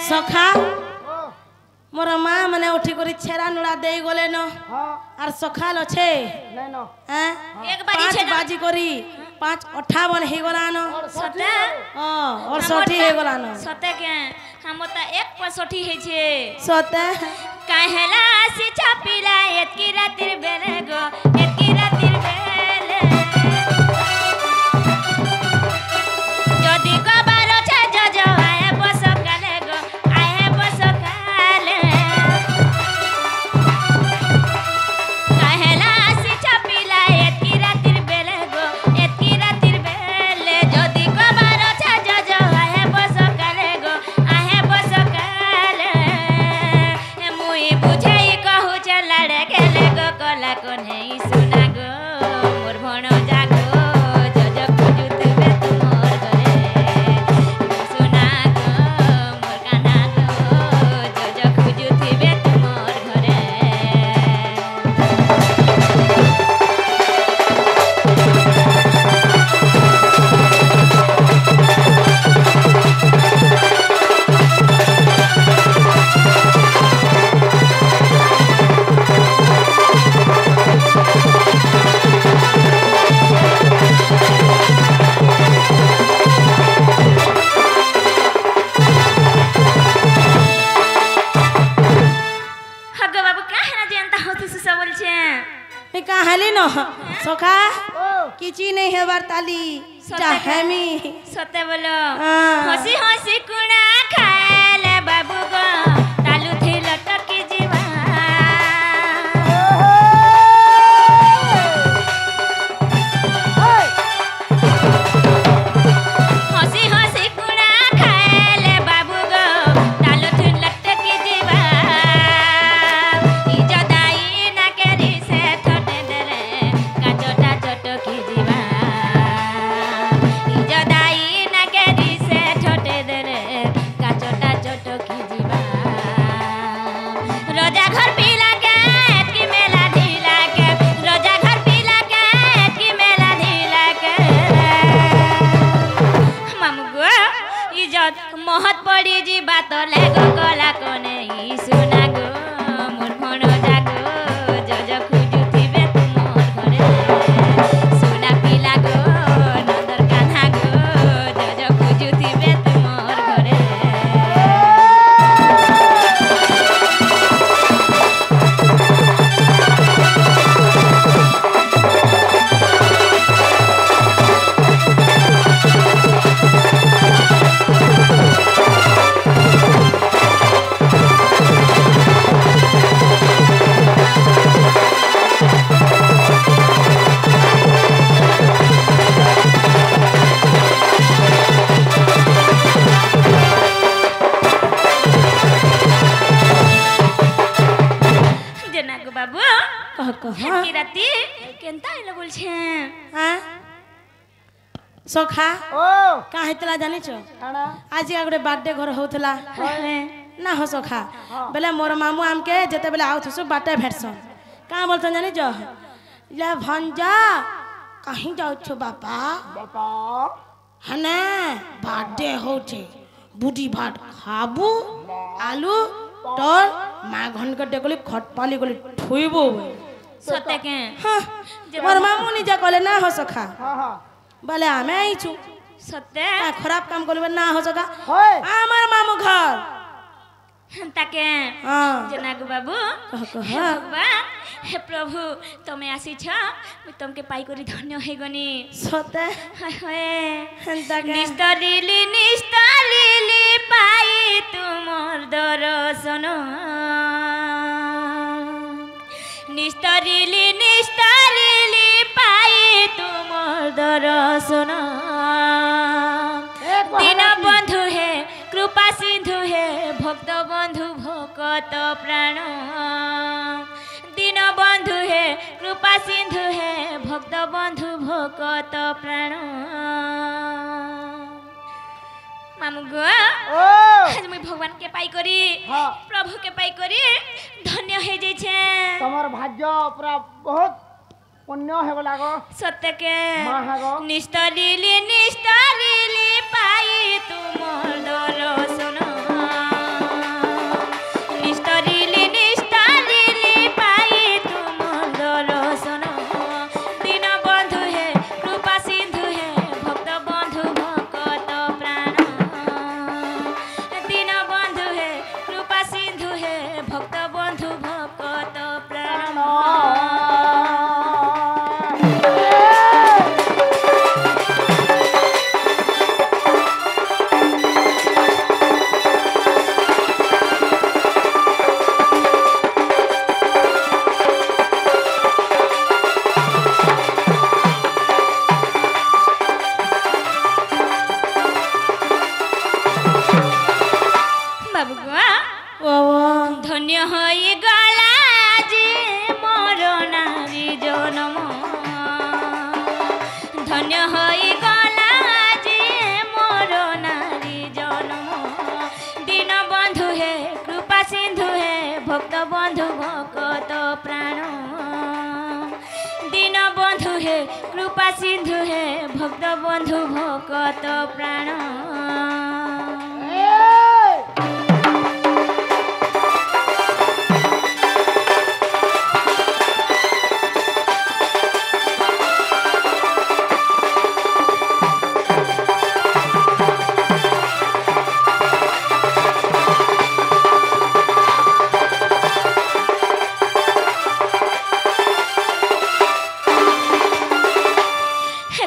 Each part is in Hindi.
सखा मोर माँ मने उठी करी छेरा नुड़ा दे गले न और सखाल अच्छे एक पाँच बाजी करी 5:58 हे गला न सते और 60 हे गला न सते के हम त 1:65 हे छे सते काहेला आसी छापिला एतकी रातिर बेले गो एतकी रातिर बेले जदी को बारो छ जो आए बसकाले गो आए बसकाले काहेला आसी छापिला एतकी रातिर बेले गो एतकी रातिर बेले जदी को बारो छ जो आए बसकाले गो आए बसकाले मुई बुझाई कहू चला रे गेले गो कला को नहीं सुना गो मोर भण जागो जज खुजुतबे तुमोर घरे सुना गो मोर काना गो जज खुजुतबे तुमोर घरे हगो बाबू काहे ना जानता होती से सब बोलछे मैं कहाली न सखा किची नहीं है बरताली चाहेमी सते बोलो हाँ। हंसी हंसी कुणा खाले बाबू गो तालू थी लटकी जीवा हंसी हंसी कुणा खाले बाबू गो तालू थी लटकी जीवा इजदाई ना केरी से थटे देले काचोटा चटकी जीवा इजदाई ना केरी से थटे देले काचोटा चटकी जीवा रोजा घर पीला के एतकी मेला ढीला के रोजा घर पीला के एतकी मेला ढीला के मामुगो इज्जत महत पड़ी जी बात लेगो कला कोने ई सुना गो मोर भण जागो जज खुजुथिबे तुमोर घरे सुना पीला गो नंदर कान्हा गो जज खुजुथिबे तुमोर घरे जनागो बाबू कह की राती केनता आइलो बोलछे हाँ सखा कहाँ हेतला जानी छो आज गोटे बर्थडे घर होतला ना हो सखा बेले मोर मामू आमके जेते बेले आउत सो बाटे भेटसन कहाँ बोलतन जानी जो ले भंजा कहीं जाउ छो बापा हने बर्थडे होछे बुढ़ी भात खाबू आलू टोल माँ घन के डेकली खटपाली गली ठुइबो सते के हाँ मोर मामू निजा कहले ना हो सखा बोले हमें आई छु सते खराब काम करबे ना हो सका हमार मामू घर ताके हाँ जनागो बाबू कह हे भगवान हे प्रभु तमे आसी छ तुमके पाई करी धन्य हे गनी सते हए के निष्ठा लिली पाई तुमर दर्शन निष्ठा लिली पाई तुमर दर्शन दीन बंधु हे कृपा सिंधु हे भक्त बंधु भक्त प्राण दीन बंधु हे कृपा सिंधु हे भक्त बंधु भक्त प्राण मामू गो आज मैं भगवान के पाई करी प्रभु के पाई करी धन्य हे जे छे तमर भाग्य पूरा बहुत पुण्य हे बोला गो सत्य के मां हा गो निष्ठा लिली पाई तुमर दर्शन ও ধন্য হয়ে গলা যে মোর নারী জনম ধন্য হয়ে গলা যে মোর নারী জনম দীন বন্ধু হে কৃপা সিন্ধু হে ভক্ত বন্ধু ভকত প্রাণ দীন বন্ধু হে কৃপা সিন্ধু হে ভক্ত বন্ধু ভকত প্রাণ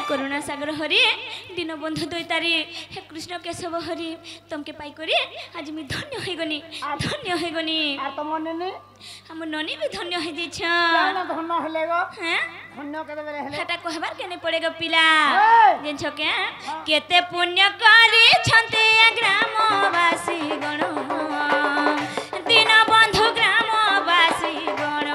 করুণা সাগর হরি দীনবন্ধু দৈতারি হে কৃষ্ণ কেশব হরি তমকে পাই করি আজ আমি ধন্য হয়ে গনি ধন্য হয়ে গনি আর তোমার নেনে আমার ননি বি ধন্য হয়ে যাইছ না ধন্য হলে গো হ্যাঁ ধন্য কেতে বেলে হলে সেটা কহবার কেনে পড়ে গো পিলা এই! জানছ কে কেতে পুণ্য করি ছন্তে গ্রামবাসী গণ দীনবন্ধু গ্রামবাসী গণ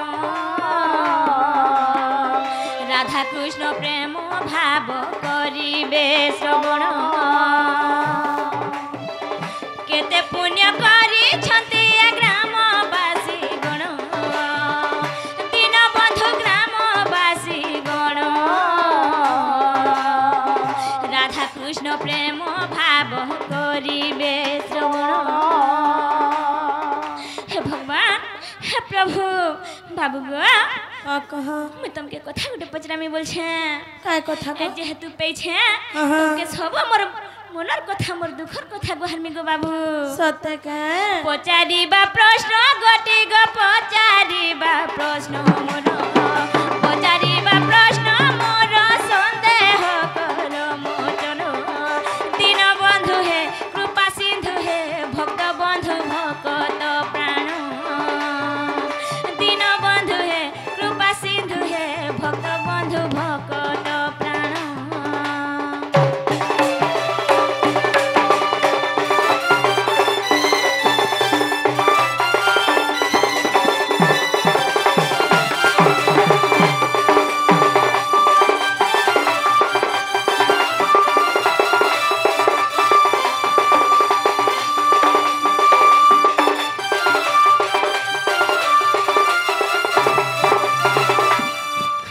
রাধা কৃষ্ণ প্রেম ভাব করিবে শ্রবণ কেতে পুণ্য করিছন্তি গ্রামবাসী গণ দীনবন্ধু গ্রামবাসী গণ রাধা কৃষ্ণ প্রেম ভাব করিবে শ্রবণ হে ভগবান হে প্রভু বাবু গো কহ মুই তমকে কথা গোটে পচরামি বলছে কায় কথা কহ যেহেতু পেয়েছে আহা। তমকে সব মোর মনের কথা মোর দুঃখর কথা গোহারমি গো বাবু সত্য কে পচারিবা প্রশ্ন গটি গো পচারিবা প্রশ্ন মোর পচারিবা প্রশ্ন মোর সন্দেহ কর মোচন দীনবন্ধু হে কৃপা সিন্ধু হে ভক্ত বন্ধু ভকত প্রাণ দীনবন্ধু হে কৃপা সিন্ধু হে ভক্ত বন্ধু ভকত প্রাণ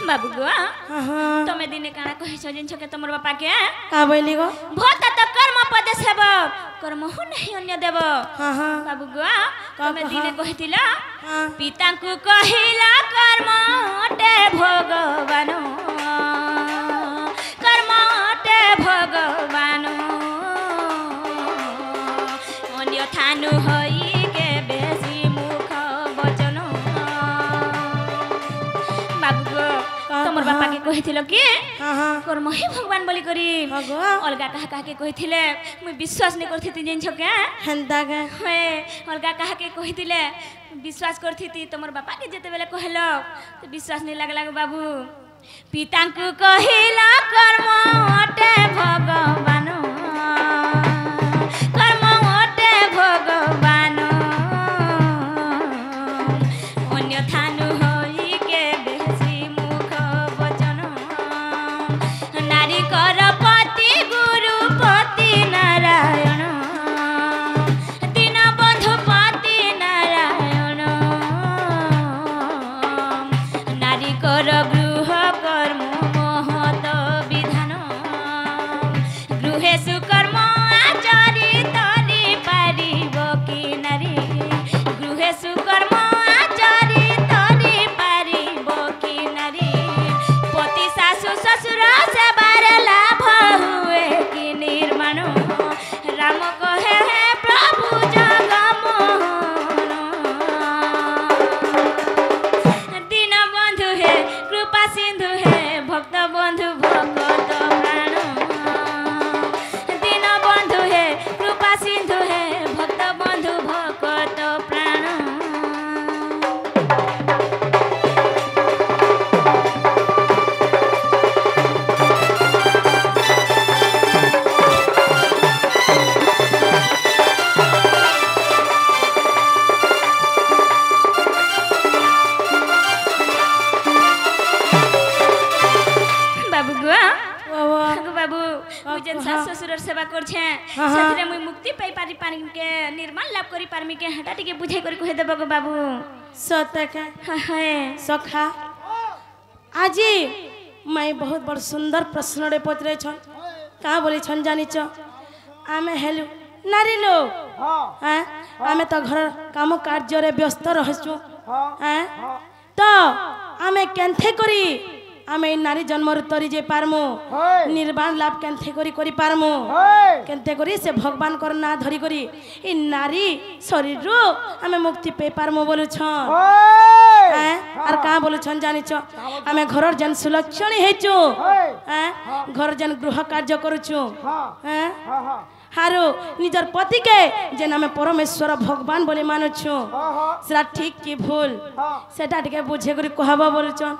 বাবু গো তুমি দিনে কাଣା কহিছ জিনিস কে তোমার বাপা কে কা বইলি গো ভূত তো কর্ম পদে সেবক কর্ম হু নাই অন্য দেব হ্যাঁ বাবু গো তুমি দিনে কহিছিল হ্যাঁ পিতাଙ୍କୁ কহিলা কর্ম অটে ভগবান কর্ম অটে ভগবান অন্যথা নু হই কে বেশি মুখ বচন বাবু গো তোমার বাপা কে কহিছিল কি হ্যাঁ কর্ম হি ভগবান বলি করি হগো অলগা কাহা কাহাকে কহিଥିଲେ মুই বিশ্বাস নাই করথিতি জিনিস কে হেন্তা কে হয়ে অলগা কাহাকে কহিଥିଲେ বিশ্বাস করথিতি তোমার বাপা কে যেতে বেলে কহিল তো বিশ্বাস নাই লাগলা গো বাবু পিতাଙ୍କୁ কহিল কর্ম অটে ভগবান কর্ম অটে ভগবান অন্যথা নু হই কে বেশি মুখ বচন নারী কর পতি গুরু পতি নারায়ণ দীনবন্ধু পতি নারায়ণ নারী কর গৃহ কর্ম মহত বিধান গৃহে সুকর্ম আচরি তরি পারিব কি নারী গৃহে সুকর্ম আচরি তরি পারিব কি নারী পতি শাশু শ্বশুর সেবার লাভ হুয়ে কি নির্মাণ রাম কহে হে প্রভু জগমোহন দীনবন্ধু হে কৃপা সিন্ধু হে ভক্ত বন্ধু ভকত প্রাণ দীনবন্ধু হে কৃপা সিন্ধু হে ভক্ত বন্ধু ভকত প্রাণ मुक्ति पाई पारि के निर्माण लाभ करी पारमी के हटा टिके बुझाई करी कहे देबो गो बाबू सतका हाय सखा आजी मैं बहुत बड़ सुंदर प्रश्न रे पचरे छन का बोली छन जानी छ आमे हेलु नारी लोग हैं आमे तो घर काम कार्य रे व्यस्त रहसु हैं तो आमे केनथे करी आमे नारी जन्म तरी जे पारमु निर्वाण लाभ केनथे करी पारमु केनथे करी से भगवान कर ना धरी करी ई नारी शरीर रो आमे मुक्ति पे पारमु बोलु छ आर का बोलु छन जानि छ आमे घरर जन सुलक्षणी हेचु हैं घर जन गृह कार्य करूछु हैं हारो निजर पति के जे नामे परमेश्वर भगवान बोले मानुछु सेटा ठीक की भूल सेटा टिके बुझे करी कहबो बोलुछन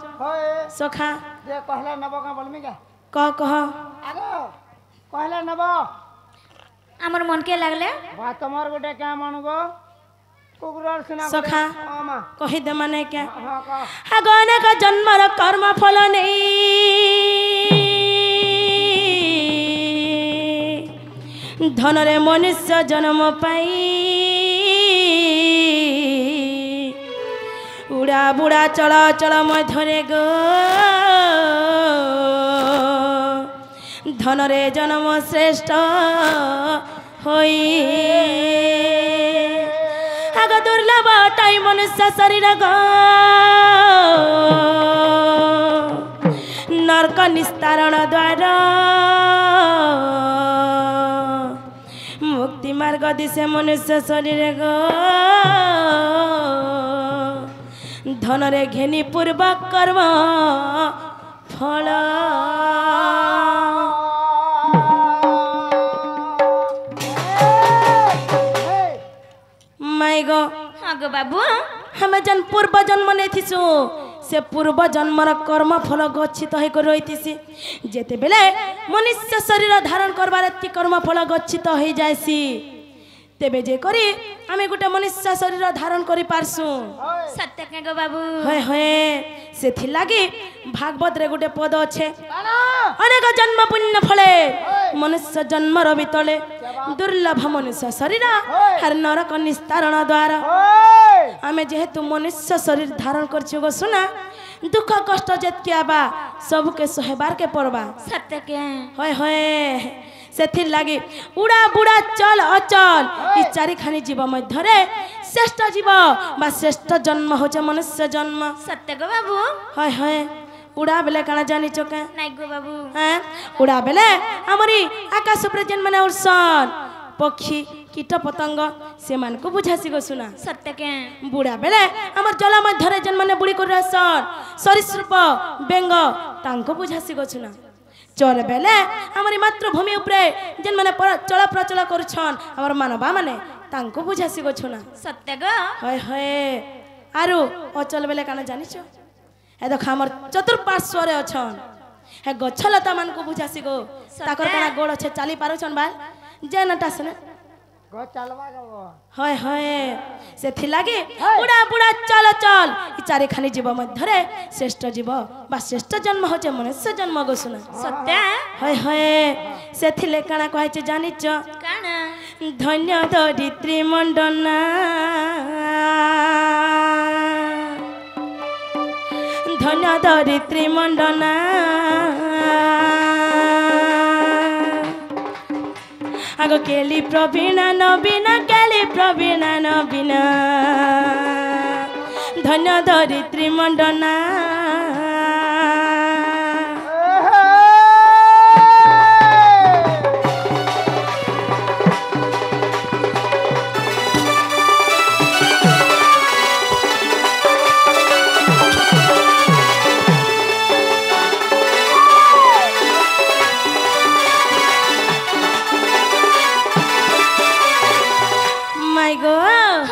सखा जे कहला नबो का बोलमी का कह आगो कहला नबो हमर मन के लागले बा तमर गोटे का मानगो कुकुरर सुना सखा आमा कहि दे माने क्या हां का अगने का जन्मर कर्म फल नहीं धन रे मनुष्य जन्म पाई उड़ा बुड़ा चला चला मधरे गो धन रे जन्म श्रेष्ठ होई आग दुर्लभ टाई मनुष्य शरीर गो नरक निस्तारण द्वारा मुक्ति मार्ग दिशे मनुष्य शरीर गो धन रे घेनी पूर्वक कर्म फल माई गो हां गो बाबू हमें जन पूर्व जन्म नहीं थीसु से पूर्व जन्मर कर्म फल गच्छित होकर रही जेते बेले मनुष्य शरीर धारण करबार कर्म फल गच्छित हो जायसी तेबे जे करी आमे गुटे मनुष्य शरीर धारण करि पारसु सत्य के गो बाबू होय होय सेथि लागि भागवत रे गुटे पद अच्छे अनेक जन्म पुण्य फले मनुष्य जन्म रबितले दुर्लभ मनुष्य शरीर हर नरक निस्तारण द्वारा आमे जेहेतु मनुष्य शरीर धारण करछु गो सुना दुख कष्ट जेतिया बा सबके सहबार के पड़बा सत्य के होय होय सेथिर लागि उड़ा बुड़ा चल अचल ई चारि खानी जीव मध्य रे श्रेष्ठ जीव बा श्रेष्ठ जन्म होचे मनुष्य जन्म सत्य गो बाबू होय होय उड़ा बेले काना जानि चके नाइ गो बाबू हैं उड़ा बेले हमरी आकाश ऊपर जन माने उड़सन पक्षी कीट पतंग से मान को बुझासी गो सुना सत्य के बुड़ा बेले हमर जल मध्य रे जन माने बुड़ी कर रहसन सरीसृप बेंग तांको बुझासी गो सुना चोर बेले हमारी मातृभूमि उपरे जन माने चला प्रचला करूछन हमर मानवा माने तांको बुझासी गो छुना सत्य गो होय होय आरो अचल बेले काना जानिछ ए देख हमर चतुर्पार्श्व रे अछन हे गछलता मान को बुझासी गो ताकर काना गोड़ छे चाली पारुछन बाल जे नटासने गो चलवा गो होय होय सेथि लागि उड़ा बुड़ा चल चल ई चारि खानी जीव मध्य रे श्रेष्ठ जीव बा श्रेष्ठ जन्म होचे मनुष्य जन्म गो सुना सत्य होय होय सेथि ले काना कहै छै जानिछ काना धन्य धरित्री मंडना धन्य धरित्री मंडना आगो केली प्रवीणा नवीना केली प्रवीणा नवीना धन्य धरित्री मंडना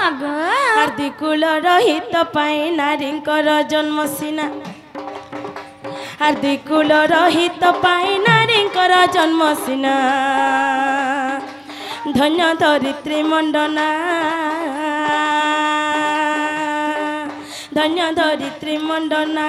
हार्दिकुल रहित पाई नारींकर जन्म सीना हार्दिकुल रहित पाई नारींकर जन्म सीना धन्य धरित्री मंडना धन्य धरित्री मंडना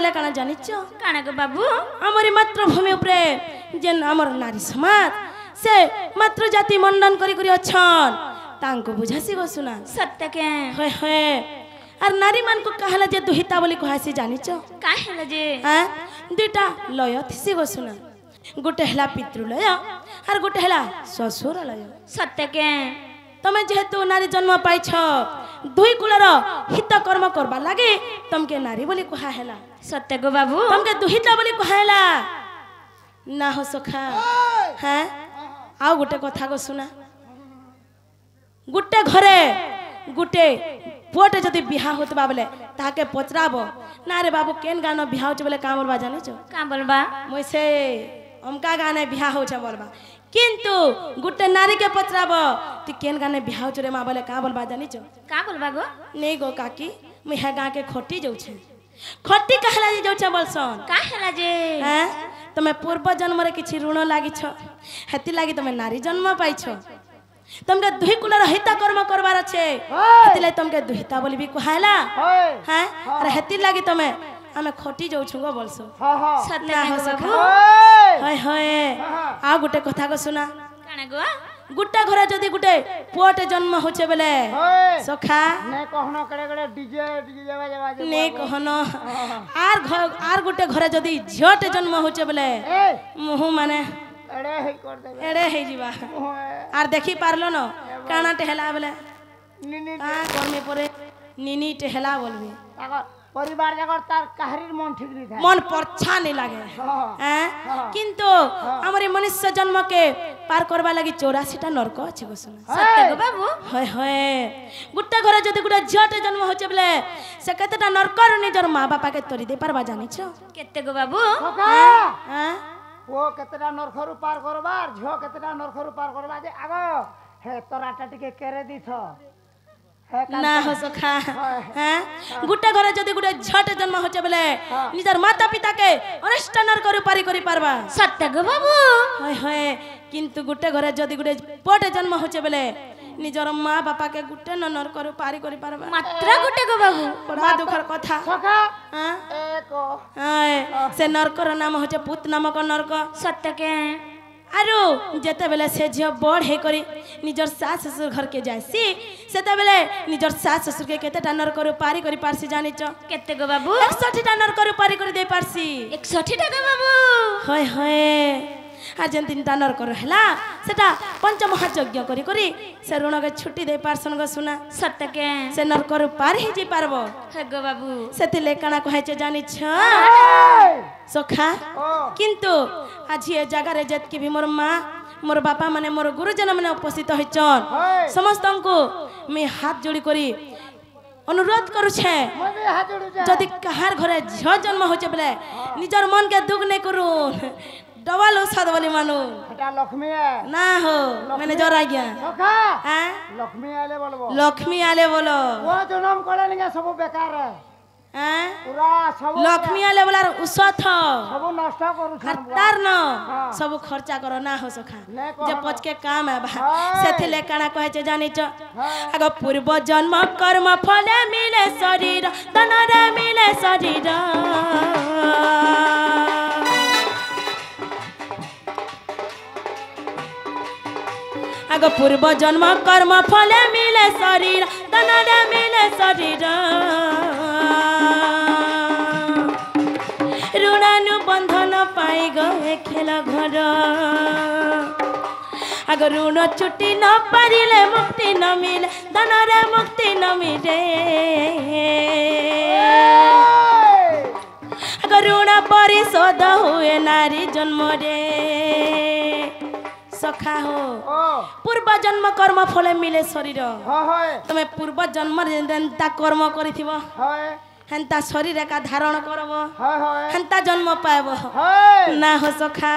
বেলে কানা জানিছ কানা গো বাবু আমারি মাতৃভূমি উপরে যেন আমার নারী সমাজ সে মাতৃ জাতি মন্ডন করি করি অছন তাঙ্কু বুঝাসি গো শুনা সত্য কে হয় হয় আর নারী মানকু কাহলা যে দুহিতা বলি কহাসি জানিছ কাহেলা যে হ্যাঁ দুইটা লয় থিসি গো শুনা গোটে হেলা পিতৃলয় আর গোটে হেলা শ্বশুরলয় সত্য কে তুমি যেহেতু নারী জন্ম পাইছ দুই কুলর হিত কর্ম করবা লাগে তমকে নারী বলি কুহা হেলা সত্য গো বাবু তমকে দুহিতা বলি কুহা হেলা না হো সখা হ্যাঁ আও গোটে কথা গো শুনা গোটে ঘরে গোটে পুଅଟେ ଯଦି ବିହା ହଉଥିବା ବେଲେ ତାହାକେ ପଚରାବ ନା ରେ ବାବୁ କେନ୍ ଗାନ ବିହା ହଉଛେ ବେଲେ କାଁ ବୋଲବା ଜାଣିଛ କା बोलबा ମୁଇଁ ସେ ଅମକା ଗାନେ ବିହା ହଉଛେ ବୋଲବା କିନ୍ତୁ ଗୋଟେ ନାରୀକେ ପଚରାବ ତୁ କେନ୍ ଗାନେ ବିହା ହଉଛୁ ରେ ମା ବୋଲେ କାଁ ବୋଲବା ଜାଣିଛ का बोलबा गो ନେଇ ଗୋ କାକି ମୁଇଁ ହେ ଗାଁକେ ଖଟି ଯାଉଛେ ଖଟି କାହେଲା ଯେ ଯାଉଛେ ବୋଲସନ୍ काहेला जे হ্যাঁ তুমি পূর্ব জন্মরে কিছু ঋণ লাগিছ হেতি লাগি তুমি নারী জন্ম পাইছ तुमके दुही कुलर हिता कर्म करबार छे हेतिले तुमके दुहिता बोली भी कहला हैं अरे हेति लागी तमे हमें खोटी जाउ छुगो बोलसो सत्य ना के हो गो सखा बाबू हाय हाय आ गुटे कथा को सुना काना गो गुट्टा घरे जदी गुटे पुअटे जन्म होछे बेले सखा ने कहनो करे करे डीजे डीजे जावा जावा ने कहनो आर गुटे घरे जदी झट जन्म होछे बेले मुहु माने एड़े हे कर देबे एड़े हे जीवा आर देखि पारलो न काना टेहला बेले निनी आ कर्मे परे निनी टेहला बोलबी ताकर परिवार जगर तार काहरीर मन ठीक नहीं था मन परछा नहीं लागे हैं किंतु हमरे मनुष्य जन्म के पार करबा लागि 84 टा नरक अछि गो सुन सत्य गो बाबू होय होय गुट्टा घरे जदी गुटा झट जन्म होचे बेले से केतेटा नरकर निजर मां बापा के तोरी दे पारबा जानि छ केते गो बाबू हैं वो केतेटा नरखरु पार करबार झो केतेटा नरखरु पार करबा जे आगो हे तोराटा टिके केरे दिथ ना हो सखा हैं गुट्टा घरे जदी गुटे झट जन्म होचे बेले निजर माता पिता के अनिष्ट नरकर पारी करी पारबा सत्य गो बाबू होय होय किंतु गुटे घरे जदी गुटे पोटे जन्म होचे बेले निजर मां बापा के गुटे ननर करू पारी करी पारबा मात्र गुटे गो बाबू बड़ा दुखर कथा सखा हां एको हाय से नरकर नाम होचे पुत नामक नरक सत्य के आरो जेते बेले से झियो बड़ हे करी निजर सास ससुर घर के जायसी सेते बेले निजर सास ससुर के केतेटा नरकर पारी करी पारसी जानि छ केते गो बाबू 61 टा नरकर पारी करी दे पारसी 61 टा गो बाबू होय होय आ जेन तीन टा नरकर हैला सेटा पंचमहायज्ञ करी करी से ऋण के छुट्टी दे पारसन गो सुना सत्य के से नरकर पार ही जी पारबो हे गो बाबू सेतिले काना कहै छै जानि छ सखा किंतु आज ये जगह रे जत की भी मोर मां मोर बापा माने मोर गुरुजन माने उपस्थित होइचन समस्त को मैं हाथ जोड़ी करी अनुरोध करू छे मने हाथ जोड़ू जा जदि कहार घरे झ जन्म होचे बेले निजर मन के दुख नै करू डबल औषध बोली मानू एटा लक्ष्मी है ना हो मैंने जरा गया सखा हैं लक्ष्मी आले बोलबो लक्ष्मी आले बोलो वो जन्म करे निगे सब बेकार है हैं पूरा सब लक्ष्मी आले बोलार उसथ सब नष्ट करू छन तार न सब खर्चा करो ना हो सखा जे पच के काम है बा सेथिले काना कहे छै जानि छ आगो पूर्व जन्म कर्म फले मिले शरीर तनरे मिले शरीर आगो पूर्व जन्म कर्म फले मिले शरीर तनरे मिले शरीर ऋणानु बंधन पाई गए खेल घर आग ऋण छुट्टी न पारिले मुक्ति न मिले धनरे मुक्ति न मिले आग ऋण परिशोध हुए नारी जन्म रे सखा हो पूर्व जन्म कर्म फले मिले शरीर तुम्हें पूर्व जन्म जेनता कर्म करिथिबो हेंता शरीर का धारण करबो हेंता जन्म पाएबो ना हो सखा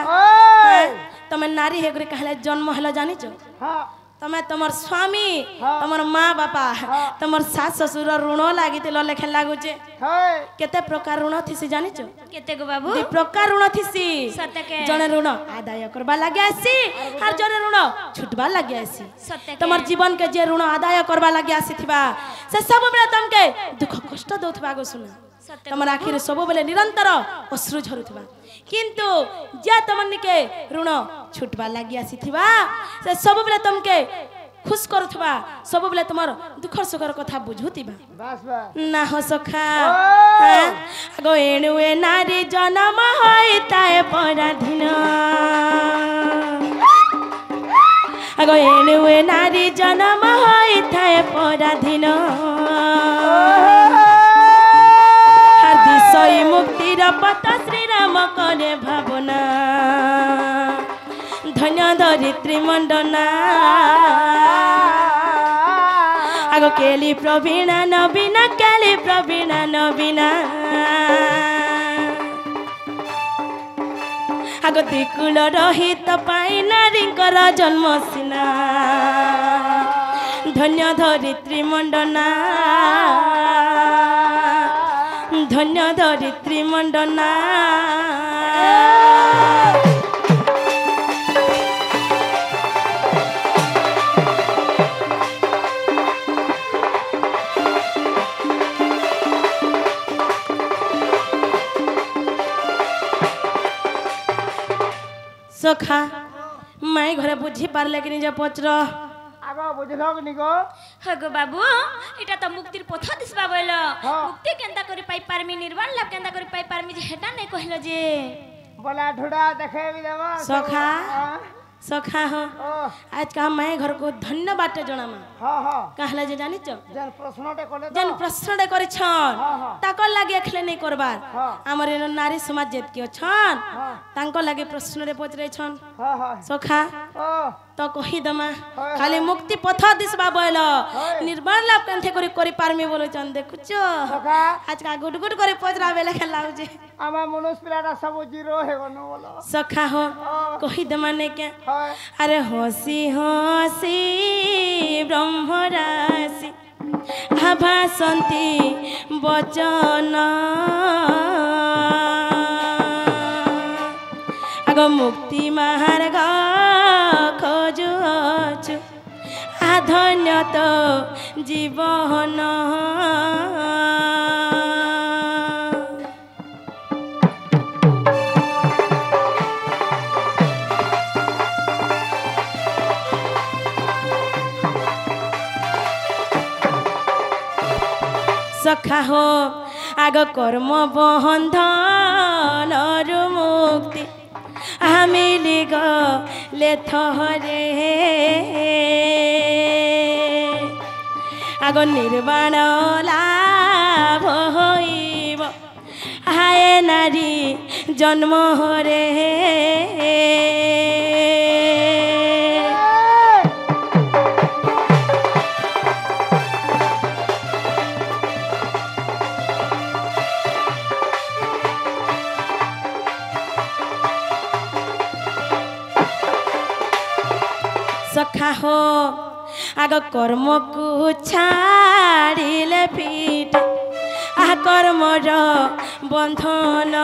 तमे नारी हेगरे कहले जन्म हला जानि छ तमे तमर स्वामी तमर माँ बापा तमर सास ससुर ऋण लागितिल लेखे लागु छे केते प्रकार ऋण थिसी जानि छ केते गो बाबू दि प्रकार ऋण थिसी सत्य के जने ऋण आदाय करबा लागि आसी आर जने ऋण छुटबा लागि आसी सत्य के तमर जीवन के जे ऋण आदाय करबा लागि आसी थिबा से सब बेला तमके दुख कष्ट दोथबा गो सुना तमर आखिर सब बेले निरंतर अश्रु झरुथबा किंतु जे तमनिके ऋण छुटबा लागि आसीथिबा से सब बेले तमके खुश करुथबा सब बेले तमर दुख सुखर कथा बुझुतिबा बस बस ना हो सखा आगो एणुए नारी जन्म होइताए पराधीन आगो एणुए नारी जन्म होइताए पराधीन हार्दिशई मुक्तिर पथ श्रीराम करे भावना धन्य धरित्री मंडना आगो केली प्रवीणा नवीना केली प्रवीणा नवीना आगो दिकुल रहित पाई नारींकर जन्म सिना धन्य धरित्री मंडना धन्य धरित्री मंडना सखा माई घरे बुझी पारले कि निज पचर आगो बुझलो कि निको हगो बाबू इटा तो मुक्तिर पथ दिसबा बोल मुक्ति केंता करी पाई पारमी निर्वाण लाभ केंता करी पाई पारमी जे हेटा नै कहलो जे बोला ढुड़ा देखे भी देवा सखा सखा हो आज का मैं घर को धन्य बाटे जणामा हां हां कहला जे जानि छ जन प्रश्नटे कोले जन प्रश्नटे करि छन ताकर लागि एखले नै करबार हां हमर एनो नारी समाज जेत कियो छन तांको लागि प्रश्न रे पचरे छन हां हां सखा ओ तो कहि दमा खाली मुक्ति पथ दिसबा बोल निर्वाण लाभ कंथे करी पारमी बोलो चन देखुछ सखा आज का गुड गुड करे पचरा बेले खेलाउ जे आमा मनुष्य पिलाटा सब जीरो हे गनो बोलो सखा हो कहि दमा ने के हां अरे हसी हसी ब्रह्मराशि भासंती वचन आगो मुक्ति मार्ग खोजुछु धन्य तो जीवन सखा हो आग कर्म बंधन मुक्ति मिली गले थरे आग निर्वाण लाभ होइब आए नारी जन्म रे सखा हो आग कर्म को छाड़िले पीठ आ कर्मर बंधन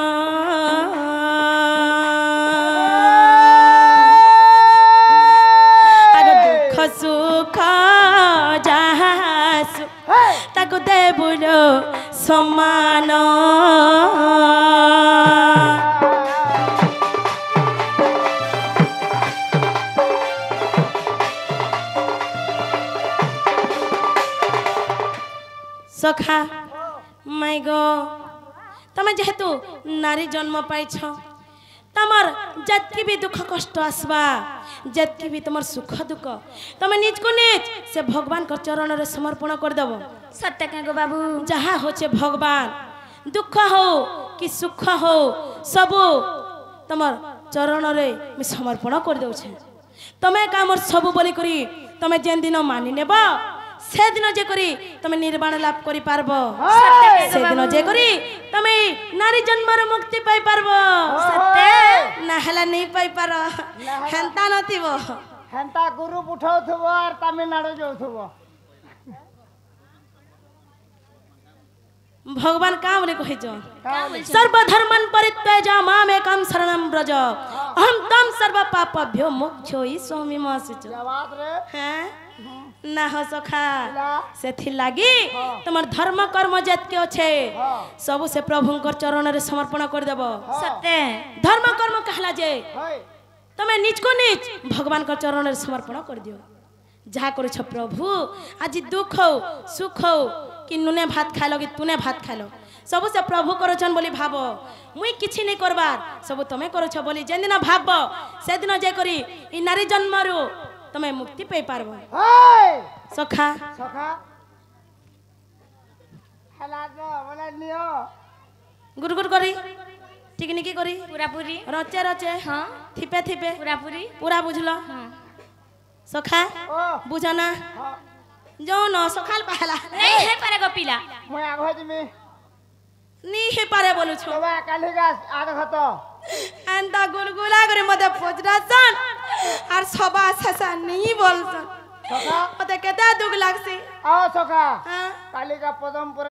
आग दुख सुख जासु ताकु देबुल सम्मान सखा माई गो तमे जेहेतु नारी जन्म पाइछ तमर जतकी भी दुख कष्ट आसबा जतकी भी तमर सुख दुख तमे निज को निज से भगवान को चरण रे समर्पण कर देबो सत्य का गो बाबू जहा होचे भगवान दुख हो कि सुख हो सब तमर चरण रे मी समर्पण कर देउ छे तमे कामर सब बोली करी तमे जेन दिन मानि नेबा से दिन जे करी तमे निर्वाण लाभ करी पारबो से दिन जे करी तमे नारी जन्म रे मुक्ति पाई पारबो सत्य ना हला नहीं पाई पारो हेंता नथिबो हेंता गुरु उठाउथबो और तमिलनाडु जाउथबो भगवान का बोले कहि जो सर्वधर्मन परित्यज्य मामेकं शरणं व्रज अहं तं सर्व पापभ्यो मोक्षो हि स्वामी मासिच जवाब रे हैं ना हो सखा ला सेथि लागी तुमर धर्म कर्म जेतके अछे सब से प्रभुंकर चरण रे समर्पण कर देबो सत्य धर्म कर्म कहला जे होय तमे निज को निज भगवान को चरण रे समर्पण कर दियो जहा करू छ प्रभु आज दुख हो सुख हो कि नुने भात खालो कि तूने भात खालो सब से प्रभु करछन बोली भाबो मुई किछि नै करबार सब तमे करछ बोली जेन दिन भाबो से दिन जे करी इ नारी जन्मरु तमे मुक्ति पे पारबो होय सखा सखा हला दो बोला लियो गुरगुर करी टिकनिकी करी पूरा पूरी रचे रचे हाँ थिपे थिपे पूरा पूरी पूरा बुझलो हाँ सखा ओ बुझना हां जो न सखाल पहला नहीं है पारे गोपिला मैं आगो जिमी नी हे पारे बोलु छो तबा कालिगा आगो खतो एंता गुलगुला करे मते पोजरासन और सभा ससा नहीं बोलसन सखा मते केता दुख लागसी आओ सखा हां कालिगा पदमपुर